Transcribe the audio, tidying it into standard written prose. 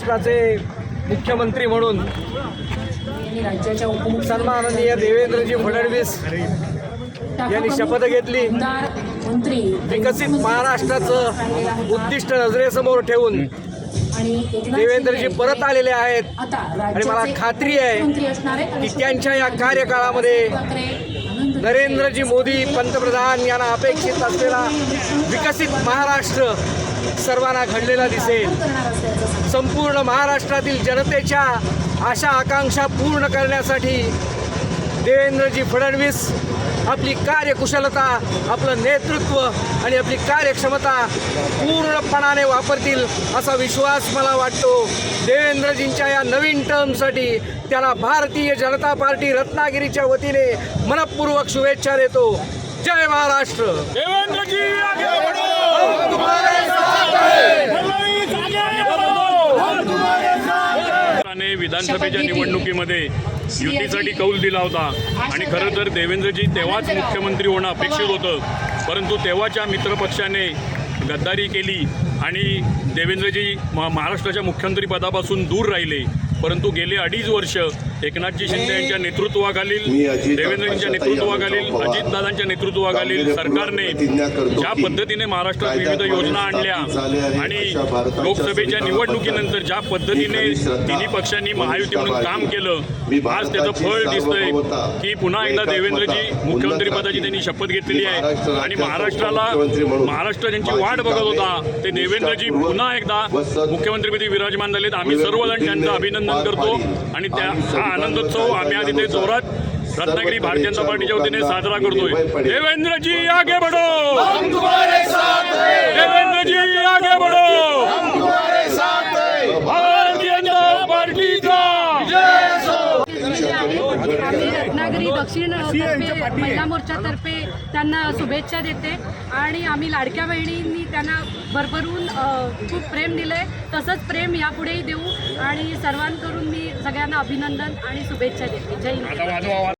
महाराष्ट्राचे मुख्यमंत्री म्हणून सन्माननीय देवेंद्रजी फडणवीस यांनी शपथ घेतली। विकसित महाराष्ट्राचं उद्दिष्ट नजरेसमोर ठेवून देवेंद्रजी परत आलेले आहेत आणि मला खात्री आहे की त्यांच्या या कार्यकाळामध्ये नरेंद्रजी मोदी पंतप्रधान यांना अपेक्षित असलेला विकसित महाराष्ट्र सर्वांना घडलेला दिसेल। संपूर्ण महाराष्ट्रातील जनतेच्या आशा आकांक्षा पूर्ण करण्यासाठी देवेंद्रजी फडणवीस आपली कार्यकुशलता, आपलं नेतृत्व आणि आपली कार्यक्षमता पूर्णपणाने वापरतील असा विश्वास मला वाटतो। देवेंद्रजींच्या या नवीन टर्मसाठी त्यांना भारतीय जनता पार्टी रत्नागिरीच्या वतीने मनपूर्वक शुभेच्छा देतो। जय महाराष्ट्र। देवेंद्रजी आगे बढ़ो, हम तुम्हारे साथ हैं। विधानसभेच्या निवडणुकीमध्ये युतीसाठी कौल दिला होता आणि खरं तर देवेंद्रजी तेव्हाच मुख्यमंत्री होणं अपेक्षित होतं, परंतु तेव्हाच्या मित्रपक्षाने गद्दारी केली आणि देवेंद्रजी महाराष्ट्राच्या मुख्यमंत्रीपदापासून दूर राहिले। परंतु गेले 2.5 वर्ष एकनाथजी शिंदे यांच्या नेतृत्वाखालील, देवेंद्रजींच्या नेतृत्वाखालील, अजितदादांच्या नेतृत्वाखालील सरकारने ज्या पद्धतीने महाराष्ट्रात विविध योजना आणल्या आणि लोकसभेच्या निवडणुकीनंतर ज्या पद्धतीने तिन्ही पक्षांनी महायुती म्हणून काम केलं, आज त्याचं फळ दिसतंय की पुन्हा एकदा देवेंद्रजी मुख्यमंत्रीपदाची त्यांनी शपथ घेतलेली आहे आणि महाराष्ट्र ज्यांची वाट बघत होता ते देवेंद्रजी पुन्हा एकदा मुख्यमंत्रीपदी विराजमान झालेत। आम्ही सर्वजण त्यांचं अभिनंदन करतो आणि हा आनंदोत्सव आम्ही आज इथे जोरात रत्नागिरी भारतीय जनता पार्टीच्या वतीने साजरा करतोय। देवेंद्रजी आगे बढ़ो, हम तुम्हारे साथ हैं। देवेंद्रजी आगे बढ़ो, हम तुम्हारे साथ हैं। भारतीय जनता पार्टीचा जय हो। आम्ही रत्नागिरी दक्षिण तर्फे महिला मोर्चातर्फे त्यांना शुभेच्छा देते आणि आम्ही लाडक्या बहिणींनी त्यांना भरभरून खूप प्रेम दिलंय, तसंच प्रेम यापुढेही देऊ आणि सर्वांकडून मी सगळ्यांना अभिनंदन आणि शुभेच्छा देते। जय हिंद।